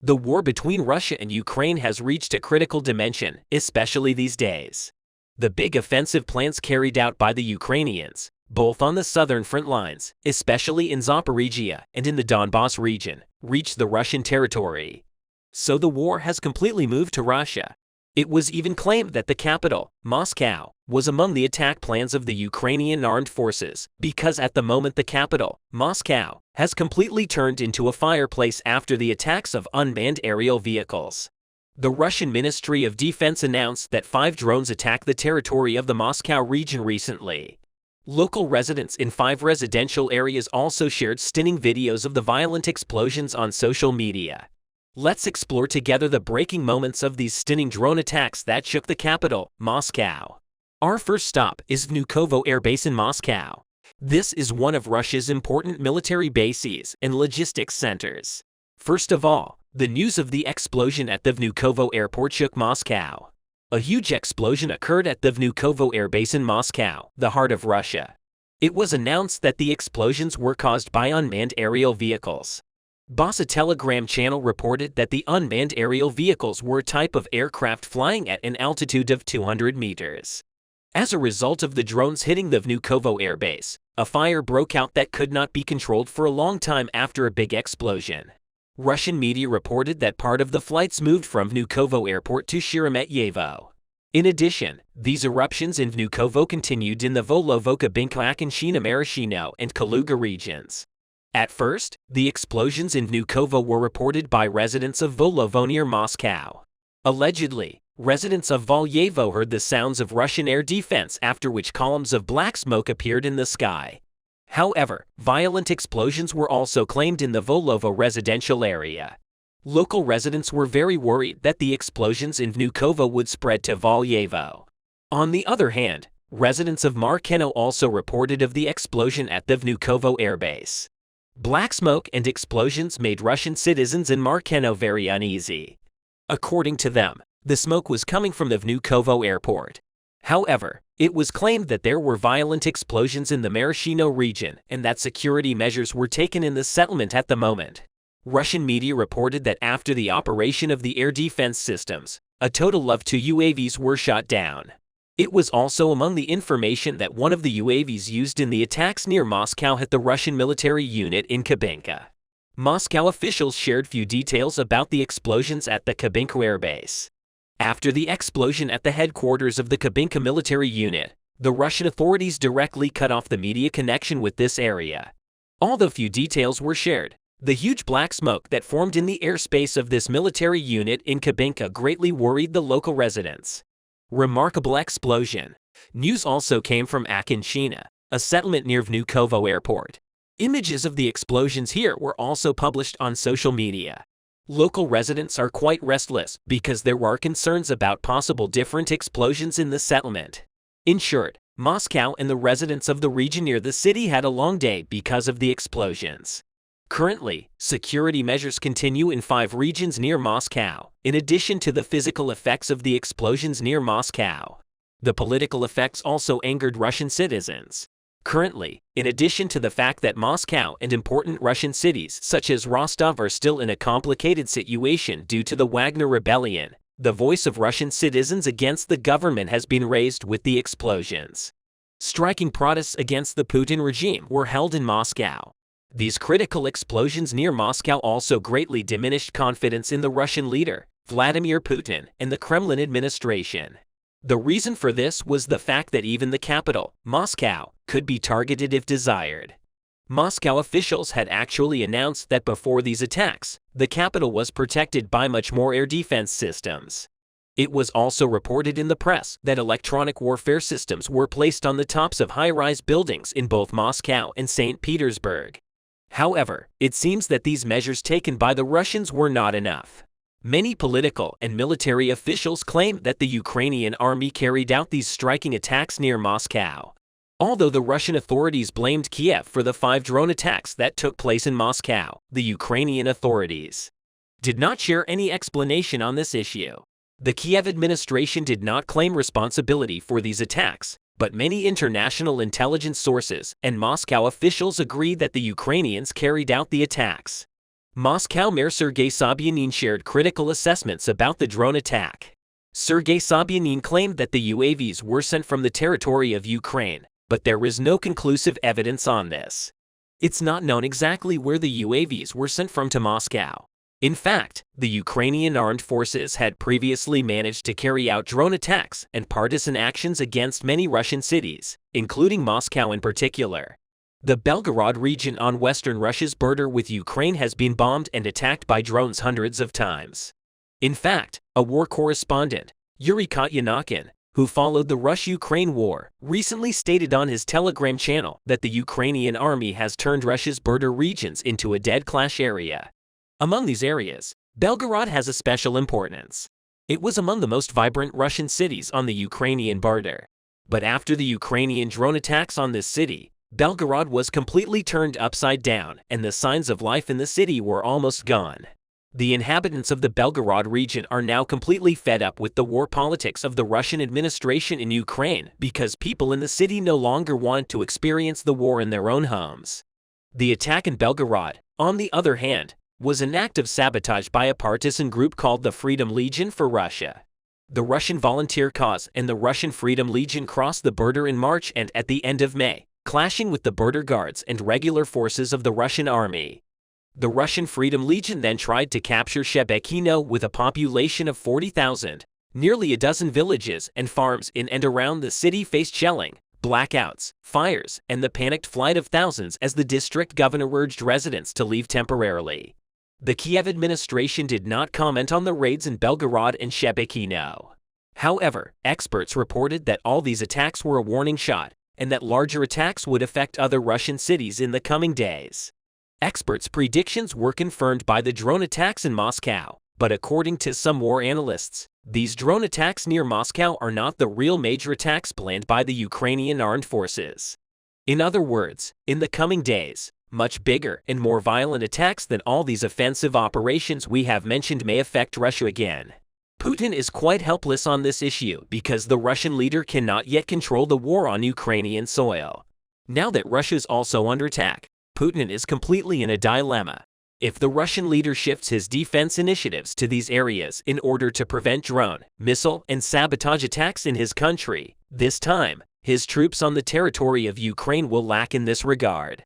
The war between Russia and Ukraine has reached a critical dimension, especially these days. The big offensive plans carried out by the Ukrainians, both on the southern front lines, especially in Zaporizhia and in the Donbas region, reached the Russian territory. So the war has completely moved to Russia. It was even claimed that the capital, Moscow, was among the attack plans of the Ukrainian armed forces, because at the moment the capital, Moscow, has completely turned into a fireplace after the attacks of unmanned aerial vehicles. The Russian Ministry of Defense announced that 5 drones attacked the territory of the Moscow region recently. Local residents in 5 residential areas also shared stunning videos of the violent explosions on social media. Let's explore together the breaking moments of these stunning drone attacks that shook the capital, Moscow. Our first stop is Vnukovo Air Base in Moscow. This is one of Russia's important military bases and logistics centers. First of all, the news of the explosion at the Vnukovo airport shook Moscow. A huge explosion occurred at the Vnukovo Air Base in Moscow, the heart of Russia. It was announced that the explosions were caused by unmanned aerial vehicles. BASA Telegram channel reported that the unmanned aerial vehicles were a type of aircraft flying at an altitude of 200 meters. As a result of the drones hitting the Vnukovo Air Base, a fire broke out that could not be controlled for a long time after a big explosion. Russian media reported that part of the flights moved from Vnukovo Airport to Sheremetyevo. In addition, these eruptions in Vnukovo continued in the Volovo-Kabinka, Akhensina, Maraschino, and Kaluga regions. At first, the explosions in Vnukovo were reported by residents of Volovo near Moscow. Allegedly, residents of Volyevo heard the sounds of Russian air defense, after which columns of black smoke appeared in the sky. However, violent explosions were also claimed in the Volovo residential area. Local residents were very worried that the explosions in Vnukovo would spread to Volyevo. On the other hand, residents of Markeno also reported of the explosion at the Vnukovo airbase. Black smoke and explosions made Russian citizens in Markeno very uneasy. According to them, the smoke was coming from the Vnukovo airport. However, it was claimed that there were violent explosions in the Maraschino region and that security measures were taken in the settlement at the moment. Russian media reported that after the operation of the air defense systems, a total of 2 UAVs were shot down. It was also among the information that one of the UAVs used in the attacks near Moscow hit the Russian military unit in Kabinka. Moscow officials shared few details about the explosions at the Kabinka airbase. After the explosion at the headquarters of the Kabinka military unit, the Russian authorities directly cut off the media connection with this area. Although few details were shared, the huge black smoke that formed in the airspace of this military unit in Kabinka greatly worried the local residents. Remarkable explosion. News also came from Akhensina, a settlement near Vnukovo airport. Images of the explosions here were also published on social media. Local residents are quite restless because there are concerns about possible different explosions in the settlement. In short, Moscow and the residents of the region near the city had a long day because of the explosions. Currently, security measures continue in 5 regions near Moscow, in addition to the physical effects of the explosions near Moscow. The political effects also angered Russian citizens. Currently, in addition to the fact that Moscow and important Russian cities such as Rostov are still in a complicated situation due to the Wagner rebellion, the voice of Russian citizens against the government has been raised with the explosions. Striking protests against the Putin regime were held in Moscow. These critical explosions near Moscow also greatly diminished confidence in the Russian leader, Vladimir Putin, and the Kremlin administration. The reason for this was the fact that even the capital, Moscow, could be targeted if desired. Moscow officials had actually announced that before these attacks, the capital was protected by much more air defense systems. It was also reported in the press that electronic warfare systems were placed on the tops of high-rise buildings in both Moscow and St. Petersburg. However, it seems that these measures taken by the Russians were not enough. Many political and military officials claim that the Ukrainian army carried out these striking attacks near Moscow. Although the Russian authorities blamed Kiev for the 5 drone attacks that took place in Moscow, the Ukrainian authorities did not share any explanation on this issue. The Kiev administration did not claim responsibility for these attacks, but many international intelligence sources and Moscow officials agreed that the Ukrainians carried out the attacks. Moscow Mayor Sergei Sobyanin shared critical assessments about the drone attack. Sergei Sobyanin claimed that the UAVs were sent from the territory of Ukraine, but there is no conclusive evidence on this. It's not known exactly where the UAVs were sent from to Moscow. In fact, the Ukrainian armed forces had previously managed to carry out drone attacks and partisan actions against many Russian cities, including Moscow in particular. The Belgorod region on western Russia's border with Ukraine has been bombed and attacked by drones hundreds of times. In fact, a war correspondent, Yuri Kotyanakin, who followed the Russia-Ukraine war, recently stated on his Telegram channel that the Ukrainian army has turned Russia's border regions into a dead clash area. Among these areas, Belgorod has a special importance. It was among the most vibrant Russian cities on the Ukrainian border. But after the Ukrainian drone attacks on this city, Belgorod was completely turned upside down and the signs of life in the city were almost gone. The inhabitants of the Belgorod region are now completely fed up with the war politics of the Russian administration in Ukraine because people in the city no longer want to experience the war in their own homes. The attack in Belgorod, on the other hand, was an act of sabotage by a partisan group called the Freedom Legion for Russia. The Russian Volunteer Cause and the Russian Freedom Legion crossed the border in March and at the end of May, clashing with the border guards and regular forces of the Russian army. The Russian Freedom Legion then tried to capture Shebekino with a population of 40,000. Nearly a dozen villages and farms in and around the city faced shelling, blackouts, fires, and the panicked flight of thousands as the district governor urged residents to leave temporarily. The Kiev administration did not comment on the raids in Belgorod and Shebekino. However, experts reported that all these attacks were a warning shot, and that larger attacks would affect other Russian cities in the coming days. Experts' predictions were confirmed by the drone attacks in Moscow, but according to some war analysts, these drone attacks near Moscow are not the real major attacks planned by the Ukrainian armed forces. In other words, in the coming days, much bigger and more violent attacks than all these offensive operations we have mentioned may affect Russia again. Putin is quite helpless on this issue because the Russian leader cannot yet control the war on Ukrainian soil. Now that Russia is also under attack, Putin is completely in a dilemma. If the Russian leader shifts his defense initiatives to these areas in order to prevent drone, missile, and sabotage attacks in his country, this time, his troops on the territory of Ukraine will lack in this regard.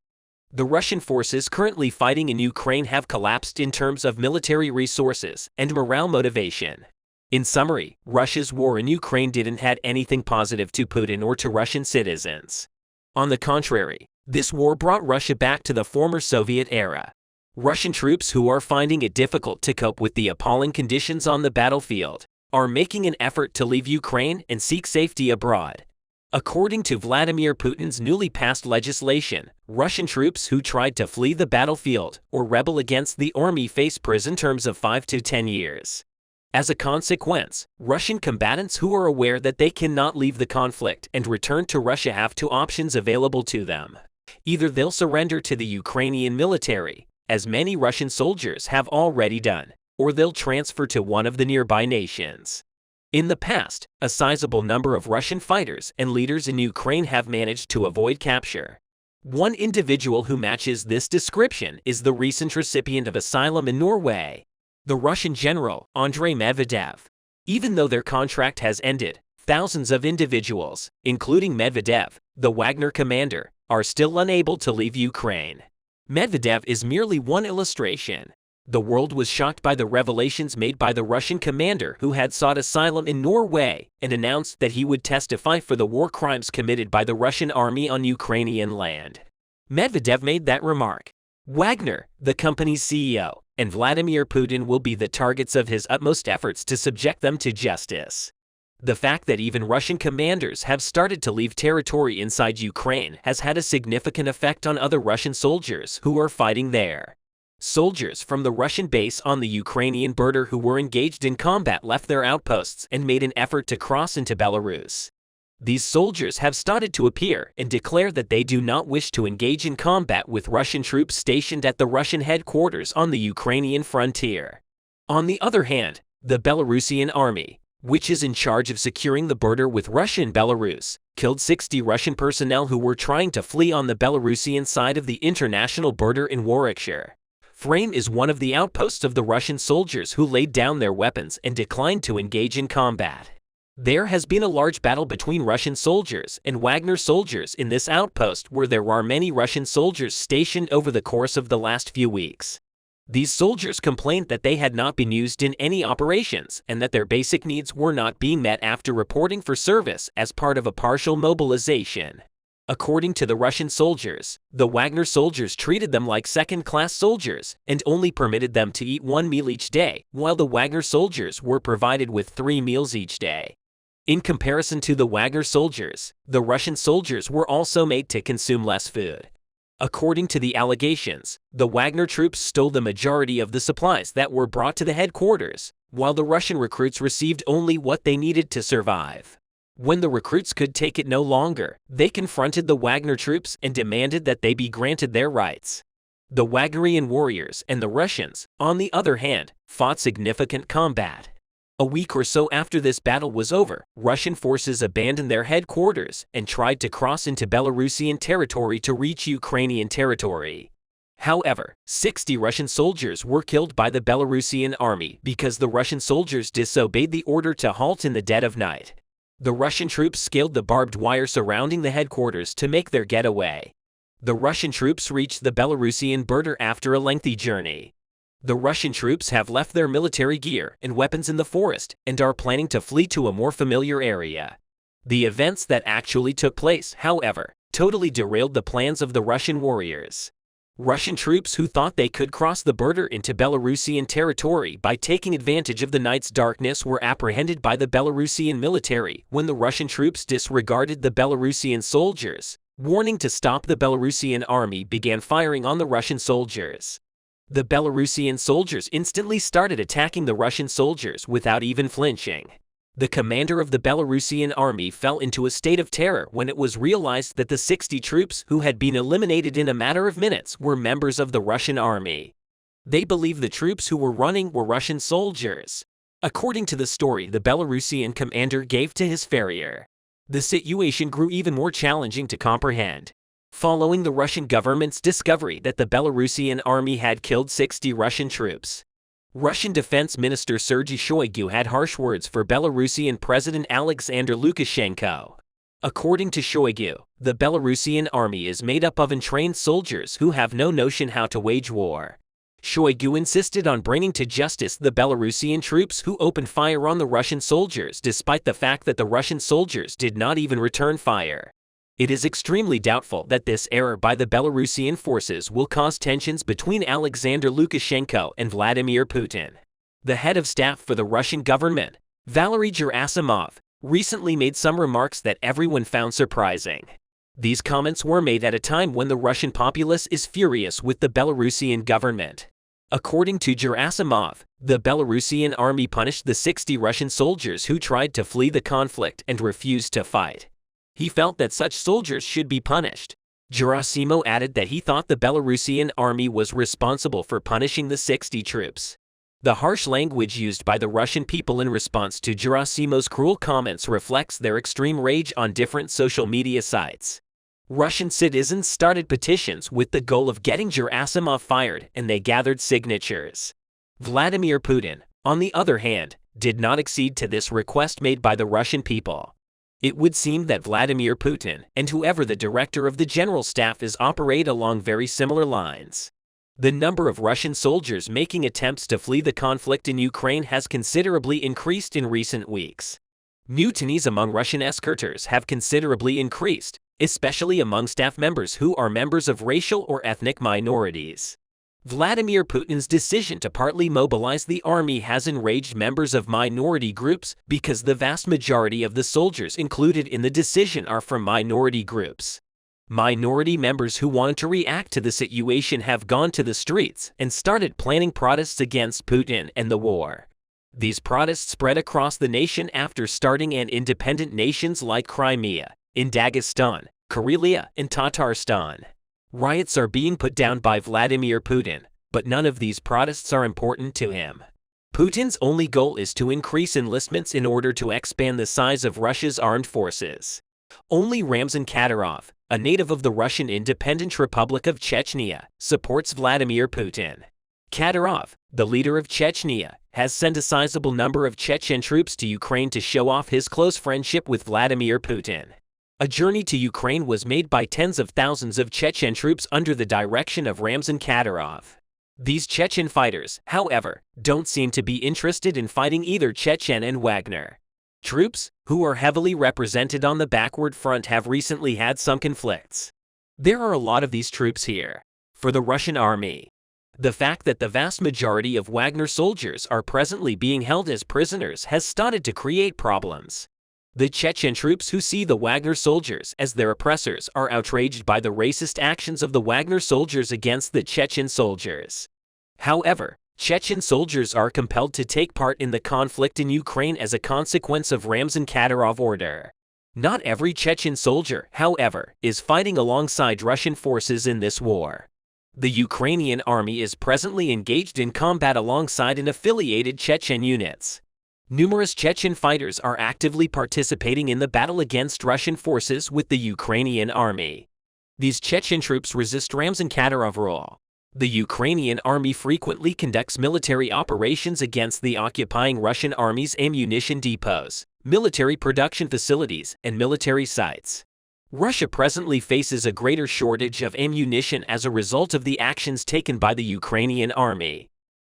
The Russian forces currently fighting in Ukraine have collapsed in terms of military resources and morale motivation. In summary, Russia's war in Ukraine didn't add anything positive to Putin or to Russian citizens. On the contrary, this war brought Russia back to the former Soviet era. Russian troops who are finding it difficult to cope with the appalling conditions on the battlefield are making an effort to leave Ukraine and seek safety abroad. According to Vladimir Putin's newly passed legislation, Russian troops who tried to flee the battlefield or rebel against the army face prison terms of 5 to 10 years. As a consequence, Russian combatants who are aware that they cannot leave the conflict and return to Russia have two options available to them. Either they'll surrender to the Ukrainian military, as many Russian soldiers have already done, or they'll transfer to one of the nearby nations. In the past, a sizable number of Russian fighters and leaders in Ukraine have managed to avoid capture. One individual who matches this description is the recent recipient of asylum in Norway, the Russian general Andrei Medvedev. Even though their contract has ended, thousands of individuals, including Medvedev, the Wagner commander, are still unable to leave Ukraine. Medvedev is merely one illustration. The world was shocked by the revelations made by the Russian commander who had sought asylum in Norway and announced that he would testify for the war crimes committed by the Russian army on Ukrainian land. Medvedev made that remark. Wagner, the company's CEO, and Vladimir Putin will be the targets of his utmost efforts to subject them to justice. The fact that even Russian commanders have started to leave territory inside Ukraine has had a significant effect on other Russian soldiers who are fighting there. Soldiers from the Russian base on the Ukrainian border who were engaged in combat left their outposts and made an effort to cross into Belarus. These soldiers have started to appear and declare that they do not wish to engage in combat with Russian troops stationed at the Russian headquarters on the Ukrainian frontier. On the other hand, the Belarusian army, which is in charge of securing the border with Russia and Belarus, killed 60 Russian personnel who were trying to flee on the Belarusian side of the international border in Warwickshire. Frame is one of the outposts of the Russian soldiers who laid down their weapons and declined to engage in combat. There has been a large battle between Russian soldiers and Wagner soldiers in this outpost, where there are many Russian soldiers stationed over the course of the last few weeks. These soldiers complained that they had not been used in any operations and that their basic needs were not being met after reporting for service as part of a partial mobilization. According to the Russian soldiers, the Wagner soldiers treated them like second-class soldiers and only permitted them to eat one meal each day, while the Wagner soldiers were provided with 3 meals each day. In comparison to the Wagner soldiers, the Russian soldiers were also made to consume less food. According to the allegations, the Wagner troops stole the majority of the supplies that were brought to the headquarters, while the Russian recruits received only what they needed to survive. When the recruits could take it no longer, they confronted the Wagner troops and demanded that they be granted their rights. The Wagnerian warriors and the Russians, on the other hand, fought significant combat. A week or so after this battle was over, Russian forces abandoned their headquarters and tried to cross into Belarusian territory to reach Ukrainian territory. However, 60 Russian soldiers were killed by the Belarusian army because the Russian soldiers disobeyed the order to halt in the dead of night. The Russian troops scaled the barbed wire surrounding the headquarters to make their getaway. The Russian troops reached the Belarusian border after a lengthy journey. The Russian troops have left their military gear and weapons in the forest and are planning to flee to a more familiar area. The events that actually took place, however, totally derailed the plans of the Russian warriors. Russian troops who thought they could cross the border into Belarusian territory by taking advantage of the night's darkness were apprehended by the Belarusian military when the Russian troops disregarded the Belarusian soldiers. Warning to stop, the Belarusian army began firing on the Russian soldiers. The Belarusian soldiers instantly started attacking the Russian soldiers without even flinching. The commander of the Belarusian army fell into a state of terror when it was realized that the 60 troops who had been eliminated in a matter of minutes were members of the Russian army. They believed the troops who were running were Russian soldiers. According to the story the Belarusian commander gave to his farrier, the situation grew even more challenging to comprehend. Following the Russian government's discovery that the Belarusian army had killed 60 Russian troops, Russian Defense Minister Sergei Shoigu had harsh words for Belarusian President Alexander Lukashenko. According to Shoigu, the Belarusian army is made up of untrained soldiers who have no notion how to wage war. Shoigu insisted on bringing to justice the Belarusian troops who opened fire on the Russian soldiers despite the fact that the Russian soldiers did not even return fire. It is extremely doubtful that this error by the Belarusian forces will cause tensions between Alexander Lukashenko and Vladimir Putin. The head of staff for the Russian government, Valery Gerasimov, recently made some remarks that everyone found surprising. These comments were made at a time when the Russian populace is furious with the Belarusian government. According to Gerasimov, the Belarusian army punished the 60 Russian soldiers who tried to flee the conflict and refused to fight. He felt that such soldiers should be punished. Gerasimov added that he thought the Belarusian army was responsible for punishing the 60 troops. The harsh language used by the Russian people in response to Gerasimov's cruel comments reflects their extreme rage on different social media sites. Russian citizens started petitions with the goal of getting Gerasimov fired, and they gathered signatures. Vladimir Putin, on the other hand, did not accede to this request made by the Russian people. It would seem that Vladimir Putin and whoever the director of the general staff is operate along very similar lines. The number of Russian soldiers making attempts to flee the conflict in Ukraine has considerably increased in recent weeks. Mutinies among Russian escorters have considerably increased, especially among staff members who are members of racial or ethnic minorities. Vladimir Putin's decision to partly mobilize the army has enraged members of minority groups because the vast majority of the soldiers included in the decision are from minority groups. Minority members who want to react to the situation have gone to the streets and started planning protests against Putin and the war. These protests spread across the nation after starting in independent nations like Crimea, in Dagestan, Karelia, and Tatarstan. Riots are being put down by Vladimir Putin, but none of these protests are important to him. Putin's only goal is to increase enlistments in order to expand the size of Russia's armed forces. Only Ramzan Kadyrov, a native of the Russian Independent Republic of Chechnya, supports Vladimir Putin. Kadyrov, the leader of Chechnya, has sent a sizable number of Chechen troops to Ukraine to show off his close friendship with Vladimir Putin. A journey to Ukraine was made by tens of thousands of Chechen troops under the direction of Ramzan Kadyrov. These Chechen fighters, however, don't seem to be interested in fighting either Chechen and Wagner. Troops, who are heavily represented on the backward front, have recently had some conflicts. There are a lot of these troops here. For the Russian army, the fact that the vast majority of Wagner soldiers are presently being held as prisoners has started to create problems. The Chechen troops, who see the Wagner soldiers as their oppressors, are outraged by the racist actions of the Wagner soldiers against the Chechen soldiers. However, Chechen soldiers are compelled to take part in the conflict in Ukraine as a consequence of Ramzan Kadyrov order. Not every Chechen soldier, however, is fighting alongside Russian forces in this war. The Ukrainian army is presently engaged in combat alongside affiliated Chechen units. Numerous Chechen fighters are actively participating in the battle against Russian forces with the Ukrainian army. These Chechen troops resist Ramzan Kadyrov rule. The Ukrainian army frequently conducts military operations against the occupying Russian army's ammunition depots, military production facilities, and military sites. Russia presently faces a greater shortage of ammunition as a result of the actions taken by the Ukrainian army.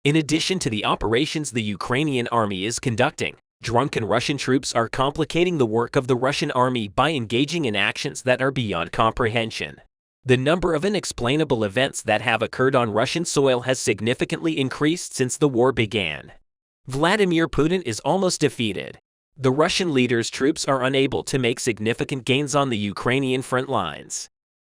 In addition to the operations the Ukrainian army is conducting, drunken Russian troops are complicating the work of the Russian army by engaging in actions that are beyond comprehension. The number of unexplainable events that have occurred on Russian soil has significantly increased since the war began. Vladimir Putin is almost defeated. The Russian leader's troops are unable to make significant gains on the Ukrainian front lines.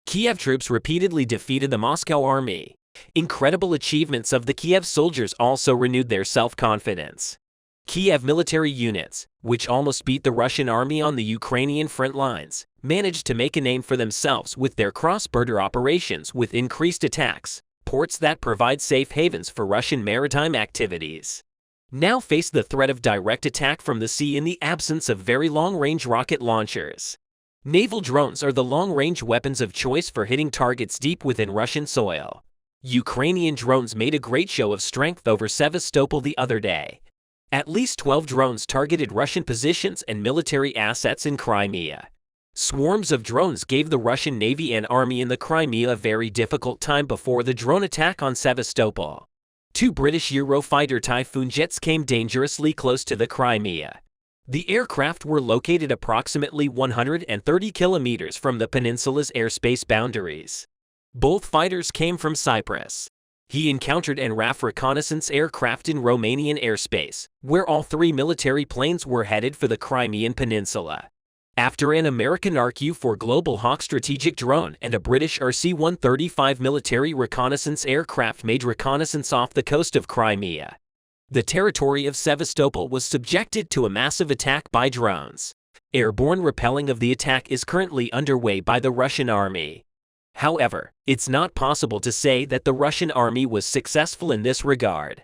Kiev troops repeatedly defeated the Moscow army. Incredible achievements of the Kiev soldiers also renewed their self-confidence. Kiev military units, which almost beat the Russian army on the Ukrainian front lines, managed to make a name for themselves with their cross-border operations with increased attacks, ports that provide safe havens for Russian maritime activities. Now face the threat of direct attack from the sea in the absence of very long-range rocket launchers. Naval drones are the long-range weapons of choice for hitting targets deep within Russian soil. Ukrainian drones made a great show of strength over Sevastopol the other day. At least 12 drones targeted Russian positions and military assets in Crimea. Swarms of drones gave the Russian Navy and Army in the Crimea a very difficult time before the drone attack on Sevastopol. 2 British Eurofighter Typhoon jets came dangerously close to the Crimea. The aircraft were located approximately 130 kilometers from the peninsula's airspace boundaries. Both fighters came from Cyprus. He encountered an RAF reconnaissance aircraft in Romanian airspace, where all 3 military planes were headed for the Crimean Peninsula. After an American RQ-4 Global Hawk strategic drone and a British RC-135 military reconnaissance aircraft made reconnaissance off the coast of Crimea, the territory of Sevastopol was subjected to a massive attack by drones. Airborne repelling of the attack is currently underway by the Russian army. However, it's not possible to say that the Russian army was successful in this regard.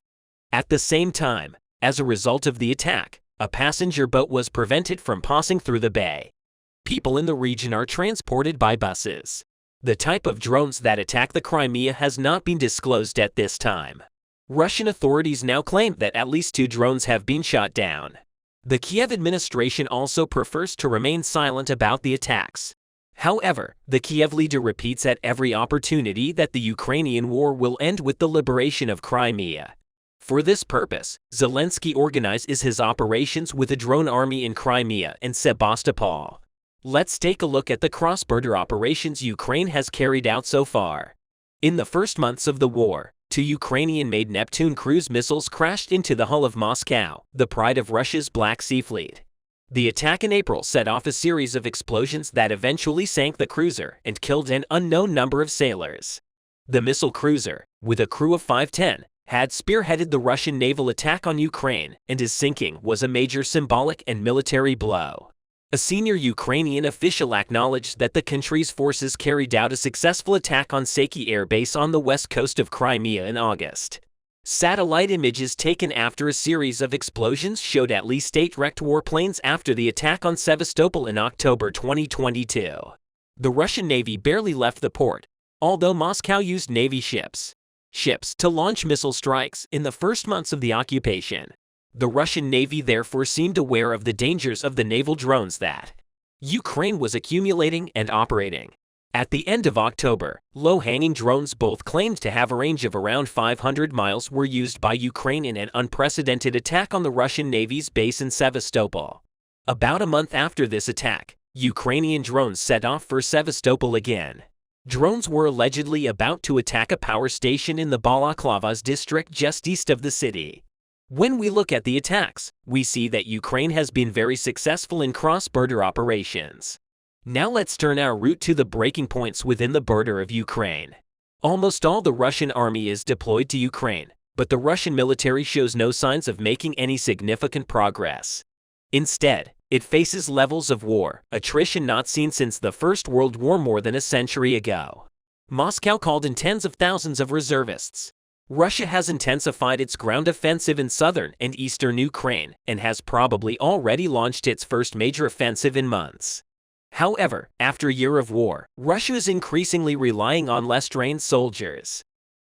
At the same time, as a result of the attack, a passenger boat was prevented from passing through the bay. People in the region are transported by buses. The type of drones that attack the Crimea has not been disclosed at this time. Russian authorities now claim that at least 2 drones have been shot down. The Kiev administration also prefers to remain silent about the attacks. However, the Kiev leader repeats at every opportunity that the Ukrainian war will end with the liberation of Crimea. For this purpose, Zelensky organizes his operations with a drone army in Crimea and Sebastopol. Let's take a look at the cross-border operations Ukraine has carried out so far. In the first months of the war, 2 Ukrainian-made Neptune cruise missiles crashed into the hull of Moscow, the pride of Russia's Black Sea Fleet. The attack in April set off a series of explosions that eventually sank the cruiser and killed an unknown number of sailors. The missile cruiser, with a crew of 510, had spearheaded the Russian naval attack on Ukraine, and his sinking was a major symbolic and military blow. A senior Ukrainian official acknowledged that the country's forces carried out a successful attack on Saki Air Base on the west coast of Crimea in August. Satellite images taken after a series of explosions showed at least 8 wrecked warplanes after the attack on Sevastopol in October 2022. The Russian Navy barely left the port, although Moscow used Navy ships. ships to launch missile strikes in the first months of the occupation. The Russian Navy therefore seemed aware of the dangers of the naval drones that Ukraine was accumulating and operating. At the end of October, low-hanging drones both claimed to have a range of around 500 miles were used by Ukraine in an unprecedented attack on the Russian Navy's base in Sevastopol. About a month after this attack, Ukrainian drones set off for Sevastopol again. Drones were allegedly about to attack a power station in the Balaklavas district just east of the city. When we look at the attacks, we see that Ukraine has been very successful in cross-border operations. Now let's turn our route to the breaking points within the border of Ukraine. Almost all the Russian army is deployed to Ukraine, but the Russian military shows no signs of making any significant progress. Instead, it faces levels of war, attrition not seen since the First World War more than a century ago. Moscow called in tens of thousands of reservists. Russia has intensified its ground offensive in southern and eastern Ukraine and has probably already launched its first major offensive in months. However, after a year of war, Russia is increasingly relying on less trained soldiers.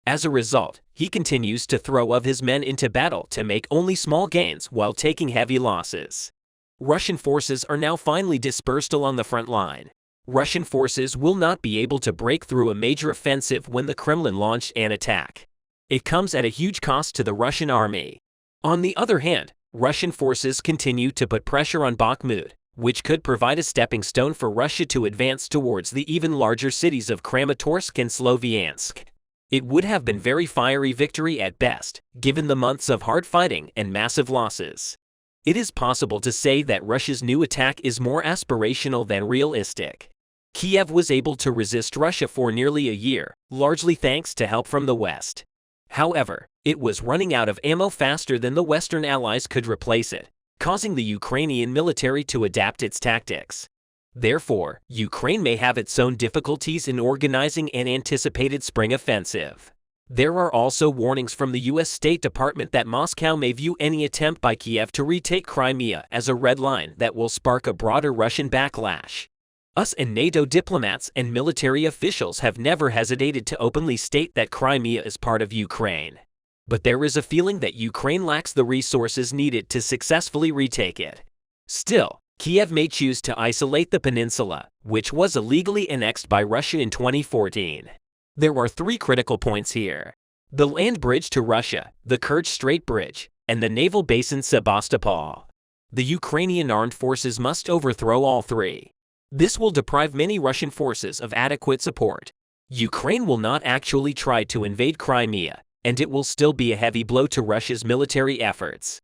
As a result, he continues to throw of his men into battle to make only small gains while taking heavy losses. Russian forces are now finally dispersed along the front line. Russian forces will not be able to break through a major offensive when the Kremlin launched an attack. It comes at a huge cost to the Russian army. On the other hand, Russian forces continue to put pressure on Bakhmut, which could provide a stepping stone for Russia to advance towards the even larger cities of Kramatorsk and Sloviansk. It would have been very fiery victory at best, given the months of hard fighting and massive losses. It is possible to say that Russia's new attack is more aspirational than realistic. Kiev was able to resist Russia for nearly a year, largely thanks to help from the West. However, it was running out of ammo faster than the Western allies could replace it, causing the Ukrainian military to adapt its tactics. Therefore, Ukraine may have its own difficulties in organizing an anticipated spring offensive. There are also warnings from the U.S. State Department that Moscow may view any attempt by Kiev to retake Crimea as a red line that will spark a broader Russian backlash. US and NATO diplomats and military officials have never hesitated to openly state that Crimea is part of Ukraine. But there is a feeling that Ukraine lacks the resources needed to successfully retake it. Still, Kiev may choose to isolate the peninsula, which was illegally annexed by Russia in 2014. There are three critical points here: the land bridge to Russia, the Kerch Strait Bridge, and the naval base in Sebastopol. The Ukrainian armed forces must overthrow all three. This will deprive many Russian forces of adequate support. Ukraine will not actually try to invade Crimea, and it will still be a heavy blow to Russia's military efforts.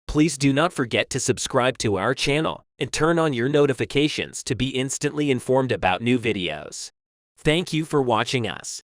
Please do not forget to subscribe to our channel and turn on your notifications to be instantly informed about new videos. Thank you for watching us.